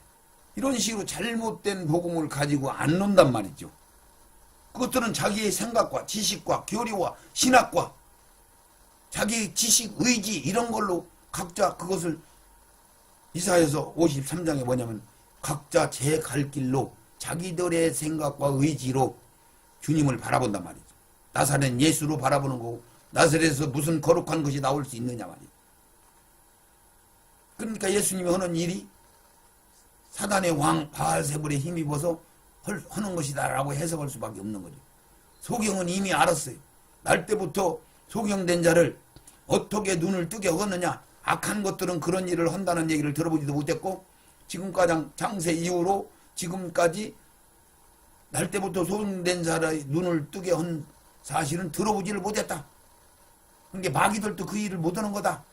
이런 식으로 잘못된 복음을 가지고 안 논단 말이죠. 그것들은 자기의 생각과 지식과 교리와 신학과 자기 지식, 의지 이런 걸로 각자 그것을 이사야서 53장에 뭐냐면 각자 제 갈 길로 자기들의 생각과 의지로 주님을 바라본단 말이죠. 나사렛 예수로 바라보는 거고 나사렛에서 무슨 거룩한 것이 나올 수 있느냐 말이죠. 그러니까 예수님이 하는 일이 사단의 왕 바알세불에 힘입어서 하는 것이다 라고 해석할 수밖에 없는 거죠. 소경은 이미 알았어요. 날 때부터 소경된 자를 어떻게 눈을 뜨게 하느냐. 악한 것들은 그런 일을 한다는 얘기를 들어보지도 못했고 지금까지 장세 이후로 지금까지 날 때부터 소경된 자의 눈을 뜨게 한 사실은 들어보지를 못했다. 그러니까 마귀들도 그 일을 못하는 거다.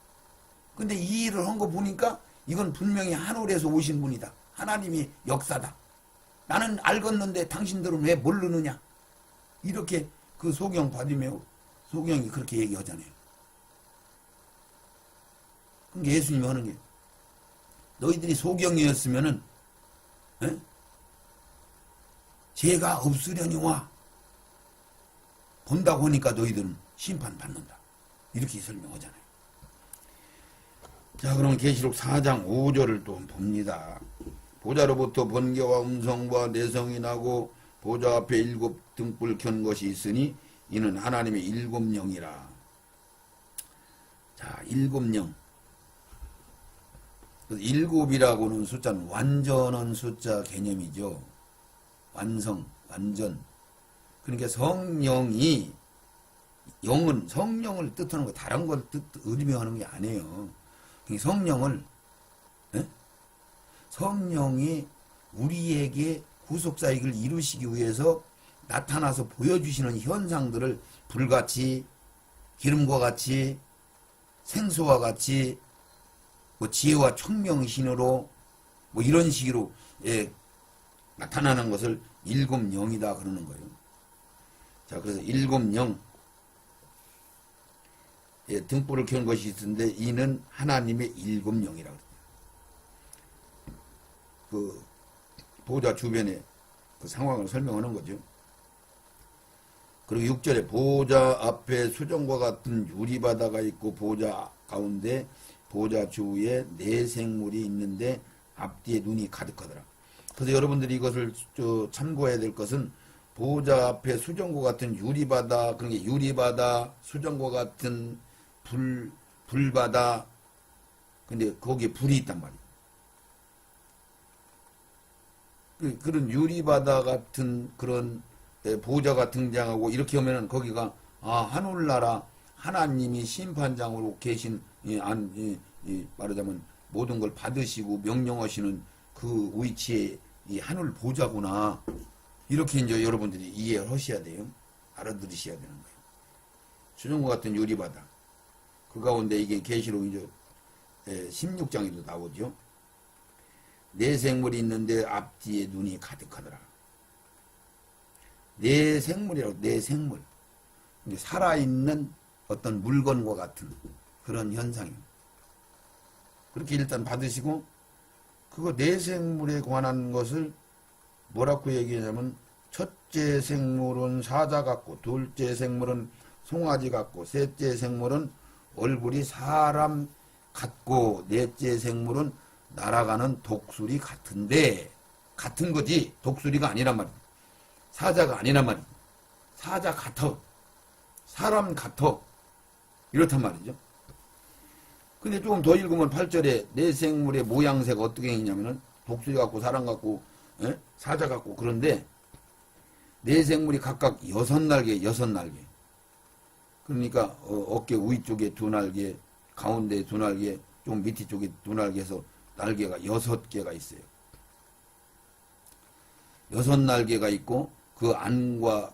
근데 이 일을 한 거 보니까 이건 분명히 하늘에서 오신 분이다. 하나님의 역사다. 나는 알겠는데 당신들은 왜 모르느냐. 이렇게 그 소경 받으며 소경이 그렇게 얘기하잖아요. 그러니까 예수님이 하는 게 너희들이 소경이었으면은 죄가 없으려니와 본다고 하니까 너희들은 심판받는다. 이렇게 설명하잖아요. 자, 그럼 계시록 4장 5절을 또 봅니다. 보좌로부터 번개와 음성과 내성이 나고 보좌 앞에 7 등불 켠 것이 있으니 이는 하나님의 7 영이라. 자, 7 영. 7이라고는 숫자는 완전한 숫자 개념이죠. 완성, 완전. 그러니까 성령이 영은 성령을 뜻하는 거 다른 걸 의미하는 게 아니에요. 성령이 우리에게 구속사역을 이루시기 위해서 나타나서 보여주시는 현상들을 불같이 기름과 같이 생수와 같이 뭐 지혜와 총명신으로 뭐 이런 식으로 나타나는 것을 7 영이다 그러는 거예요. 자, 그래서 7 영. 등불을 켜는 것이 있는데 이는 하나님의 일곱 영이라고 그래요. 그 보좌 주변에 그 상황을 설명하는 거죠. 그리고 6절에 보좌 앞에 수정과 같은 유리바다가 있고 보좌 가운데 보좌 주위에 네 생물이 있는데 앞뒤에 눈이 가득하더라. 그래서 여러분들이 이것을 참고해야 될 것은 보좌 앞에 수정과 같은 유리바다, 그러니까 유리바다, 수정과 같은 불바다, 근데 거기에 불이 있단 말이에요. 그런 유리바다 같은 그런 보좌가 등장하고 이렇게 하면은 거기가 하늘나라 하나님이 심판장으로 계신 말하자면 모든 걸 받으시고 명령하시는 그 위치에 이 하늘 보좌구나. 이렇게 이제 여러분들이 이해를 하셔야 돼요. 알아들으셔야 되는 거예요. 수정과 같은 유리바다. 그 가운데 이게 계시록 이제 16장에도 나오죠. 네 생물이 있는데 앞뒤에 눈이 가득하더라. 네 생물이라고, 네 생물. 살아있는 어떤 물건과 같은 그런 현상이에요. 그렇게 일단 받으시고, 그거 네 생물에 관한 것을 뭐라고 얘기하냐면, 첫째 생물은 사자 같고, 둘째 생물은 송아지 같고, 셋째 생물은 얼굴이 사람 같고, 넷째 생물은 날아가는 독수리 같은데, 같은 거지 독수리가 아니란 말이야. 사자가 아니란 말이야. 사자 같아. 사람 같아. 이렇단 말이죠. 근데 조금 더 읽으면 8절에 내 생물의 모양새가 어떻게 있냐면은 독수리 같고 사람 같고 사자 같고 그런데 내 생물이 각각 6날개, 6날개. 그러니까 어깨 위쪽에 2날개, 가운데 2날개, 좀 밑에 쪽에 2날개에서 날개가 6개가 있어요. 6날개가 있고 그 안과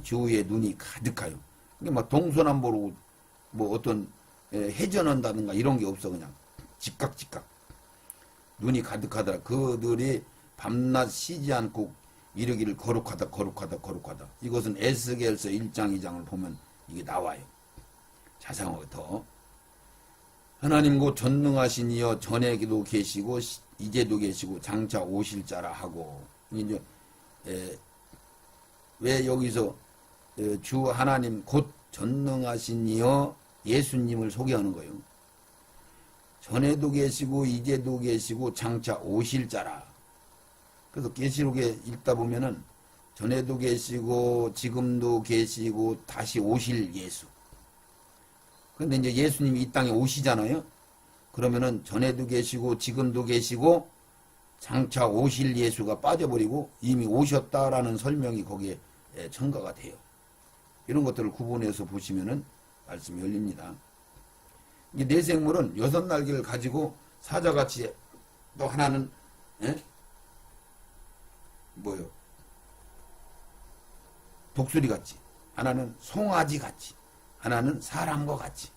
주위에 눈이 가득해요. 그러니까 막 동서남북으로 뭐 어떤 회전한다든가 이런 게 없어. 그냥 직각 눈이 가득하더라. 그들이 밤낮 쉬지 않고 이르기를 거룩하다. 이것은 에스겔서 1장 2장을 보면 이게 나와요. 자세하게 더 하나님 곧 전능하신 이여 전에도 계시고 이제도 계시고 장차 오실 자라 하고 이제 왜 여기서 주 하나님 곧 전능하신 이여 예수님을 소개하는 거예요. 전에도 계시고 이제도 계시고 장차 오실 자라. 그래서 계시록에 읽다 보면은 전에도 계시고 지금도 계시고 다시 오실 예수. 그런데 이제 예수님이 이 땅에 오시잖아요. 그러면은 전에도 계시고 지금도 계시고 장차 오실 예수가 빠져버리고 이미 오셨다라는 설명이 거기에 첨가가 돼요. 이런 것들을 구분해서 보시면은 말씀이 열립니다. 이 네 생물은 6날개를 가지고 사자같이 또 하나는 뭐요? 독수리같이 하나는 송아지같이 하나는 사람과 같이.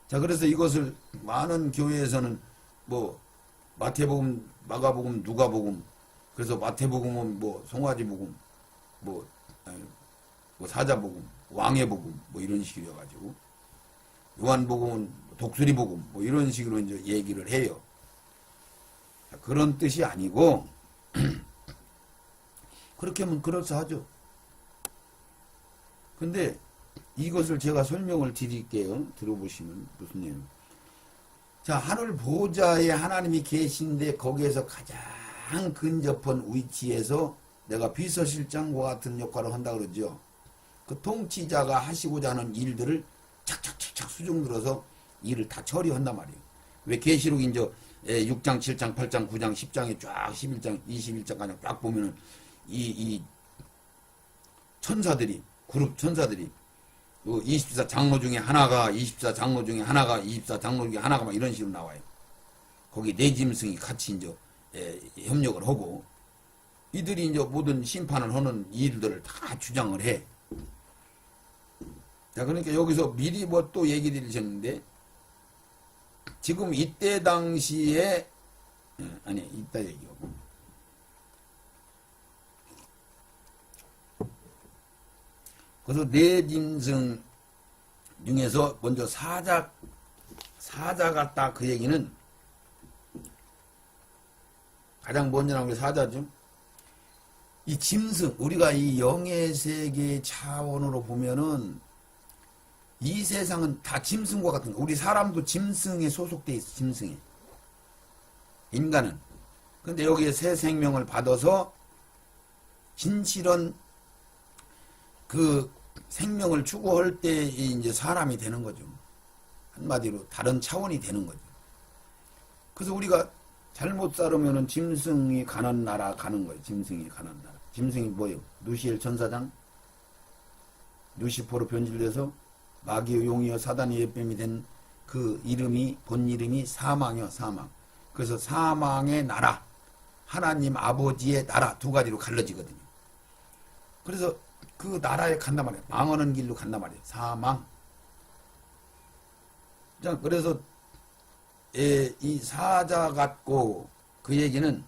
자, 그래서 이것을 많은 교회에서는 뭐 마태복음, 마가복음, 누가복음, 그래서 마태복음은 뭐 송아지복음, 뭐 사자복음, 왕의복음 뭐 이런 식이라 가지고 요한복음은 독수리복음 뭐 이런 식으로 이제 얘기를 해요. 자, 그런 뜻이 아니고 그렇게 하면 그럴싸하죠. 근데 이것을 제가 설명을 드릴게요. 들어보시면 무슨 내용. 자, 하늘 보좌에 하나님이 계신데 거기에서 가장 근접한 위치에서 내가 비서실장과 같은 역할을 한다 그러죠. 그 통치자가 하시고자 하는 일들을 착착착착 수중 들어서 일을 다 처리한단 말이에요. 왜 계시록 이제 6장, 7장, 8장, 9장, 10장에 쫙 11장, 21장까지 쫙 보면은 이 천사들이 그룹 천사들이 24장로 중에 하나가 24장로 중에 하나가 24장로 중에 하나가 막 이런 식으로 나와요. 거기 네 짐승이 같이 이제 협력을 하고 이들이 이제 모든 심판을 하는 일들을 다 주장을 해. 자, 그러니까 여기서 미리 뭐 또 얘기 드리셨는데 지금 이때 당시에 아니 이따 얘기하고 그래서 네 짐승 중에서 먼저 사자 같다 그 얘기는 가장 먼저 나온 게 사자죠. 이 짐승, 우리가 이 영의 세계 차원으로 보면은 이 세상은 다 짐승과 같은 거. 우리 사람도 짐승에 소속돼 있어, 짐승에. 인간은. 근데 여기에 새 생명을 받아서 진실한 그 생명을 추구할 때 이제 사람이 되는 거죠. 한마디로 다른 차원이 되는 거죠. 그래서 우리가 잘못 살으면은 짐승이 가는 나라 가는 거예요. 짐승이 가는 나라. 짐승이 뭐예요? 누시엘 천사장? 루시퍼로 변질돼서 마귀의 용이여 사단의 예뱀이 된 그 이름이, 본 이름이 사망이요, 사망. 그래서 사망의 나라, 하나님 아버지의 나라 두 가지로 갈라지거든요. 그래서 그 나라에 간단 말이에요. 망하는 길로 간단 말이에요. 사망. 자, 그래서 이 사자 같고 그 얘기는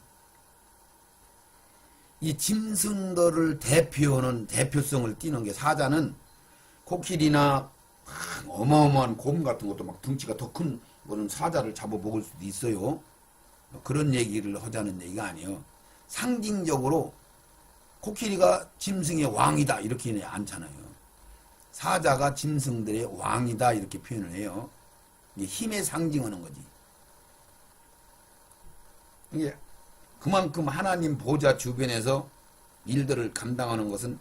이 짐승들을 대표하는 대표성을 띠는 게 사자는 코끼리나 어마어마한 곰 같은 것도 막 덩치가 더 큰 거는 사자를 잡아먹을 수도 있어요. 그런 얘기를 하자는 얘기가 아니에요. 상징적으로 코끼리가 짐승의 왕이다 이렇게는 않잖아요. 사자가 짐승들의 왕이다 이렇게 표현을 해요. 이게 힘의 상징하는 거지. 이게 그만큼 하나님 보좌 주변에서 일들을 감당하는 것은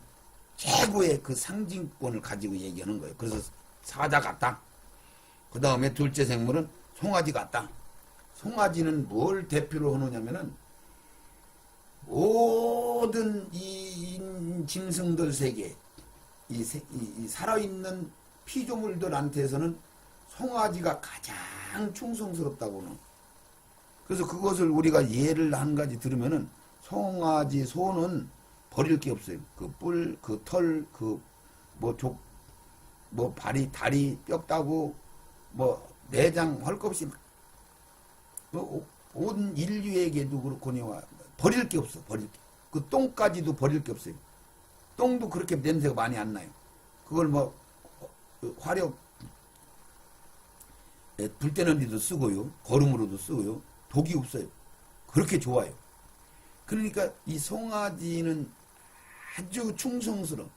최고의 그 상징권을 가지고 얘기하는 거예요. 그래서 사자 같다. 그 다음에 둘째 생물은 송아지 같다. 송아지는 뭘 대표로 하느냐면은 모든 이 짐승들 세계, 이 살아있는 피조물들한테서는 송아지가 가장 충성스럽다고는. 그래서 그것을 우리가 예를 한 가지 들으면은 송아지 소는 버릴 게 없어요. 그 뿔, 그 털, 그 발이, 다리, 뼈 따고, 내장, 할 것 없이 온 인류에게도 그렇거니와 버릴 게 없어, 버릴 게. 그 똥까지도 버릴 게 없어요. 똥도 그렇게 냄새가 많이 안 나요. 그걸 화력, 불때는리도 쓰고요. 거름으로도 쓰고요. 독이 없어요. 그렇게 좋아요. 그러니까 이 송아지는 아주 충성스러운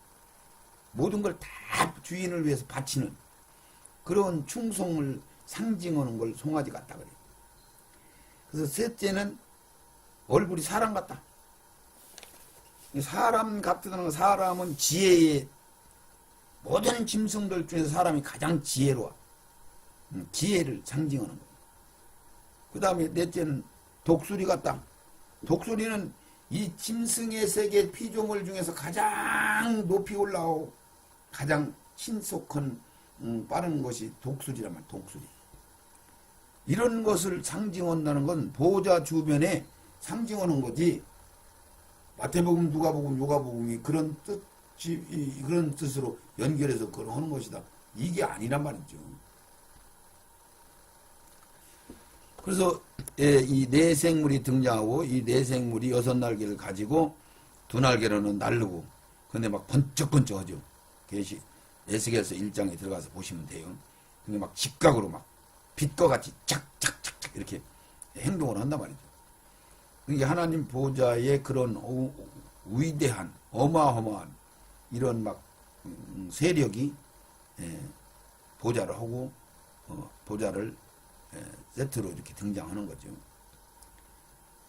모든 걸 다 주인을 위해서 바치는 그런 충성을 상징하는 걸 송아지 같다 그래요. 그래서 셋째는 얼굴이 사람 같다. 사람 같다는 건 사람은 지혜의 모든 짐승들 중에서 사람이 가장 지혜로워. 지혜를 상징하는 거예요. 그 다음에 넷째는 독수리 같다. 독수리는 이 짐승의 세계 피조물 중에서 가장 높이 올라오고 가장 신속한 빠른 것이 독수리란 말이야. 독수리. 이런 것을 상징한다는 건 보호자 주변에 상징하는 거지. 마태복음, 누가복음, 요가복음이 그런 뜻으로 연결해서 그걸 하는 것이다. 이게 아니란 말이죠. 그래서 이 네 생물이 등장하고 이 네 생물이 6날개를 가지고 2날개로는 날르고 근데 막 번쩍번쩍하죠. 에스겔서 1장에 들어가서 보시면 돼요. 근데 막 직각으로 막 빛과 같이 착착착착 이렇게 행동을 한단 말이죠. 이게 하나님 보좌의 그런 위대한 어마어마한 이런 막 세력이 보좌를 하고 보좌를 세트로 이렇게 등장하는 거죠.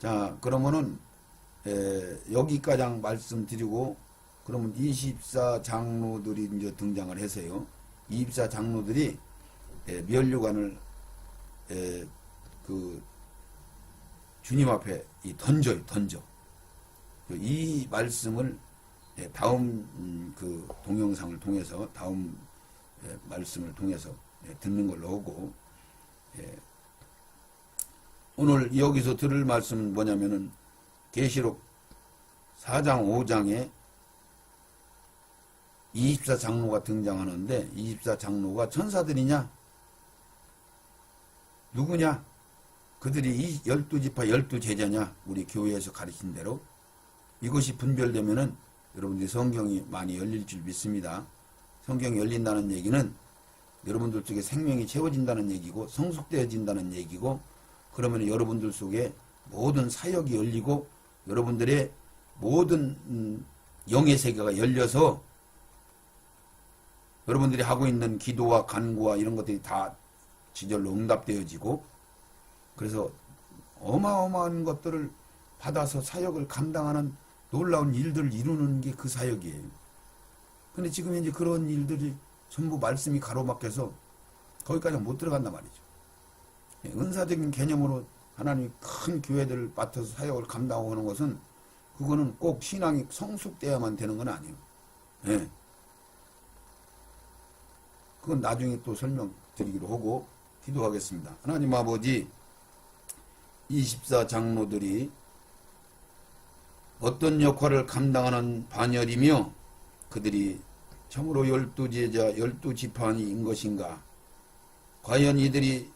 자, 그러면은 여기까지 말씀드리고 그러면 24장로들이 이제 등장을 해서요. 24장로들이 면류관을 그 주님 앞에 던져. 이 말씀을 다음 그 동영상을 통해서 다음 말씀을 통해서 듣는 걸로 하고 오늘 여기서 들을 말씀은 뭐냐면은 계시록 4장 5장에 24장로가 등장하는데 24장로가 천사들이냐? 누구냐? 그들이 12지파 12제자냐? 우리 교회에서 가르친 대로 이것이 분별되면은 여러분들이 성경이 많이 열릴 줄 믿습니다. 성경이 열린다는 얘기는 여러분들 속에 생명이 채워진다는 얘기고 성숙되어진다는 얘기고, 그러면 여러분들 속에 모든 사역이 열리고 여러분들의 모든 영의 세계가 열려서 여러분들이 하고 있는 기도와 간구와 이런 것들이 다 지절로 응답되어지고, 그래서 어마어마한 것들을 받아서 사역을 감당하는 놀라운 일들을 이루는 게 그 사역이에요. 근데 지금 이제 그런 일들이 전부 말씀이 가로막혀서 거기까지 못 들어간단 말이죠. 은사적인 개념으로 하나님이 큰 교회들을 맡아서 사역을 감당하는 것은, 그거는 꼭 신앙이 성숙돼야만 되는 건 아니에요. 예. 그건 나중에 또 설명드리기로 하고 기도하겠습니다. 하나님 아버지, 24장로들이 어떤 역할을 감당하는 반열이며 그들이 참으로 12제자 12지파인인 것인가, 과연 이들이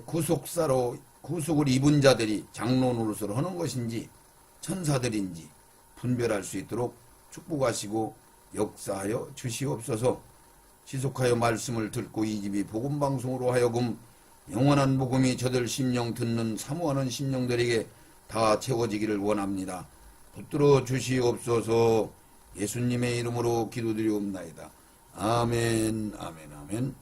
구속을 입은 자들이 장로 노릇을 하는 것인지 천사들인지 분별할 수 있도록 축복하시고 역사하여 주시옵소서. 지속하여 말씀을 듣고 이 집이 복음방송으로 하여금 영원한 복음이 저들 심령 듣는 사모하는 심령들에게 다 채워지기를 원합니다. 붙들어 주시옵소서. 예수님의 이름으로 기도드리옵나이다. 아멘, 아멘, 아멘.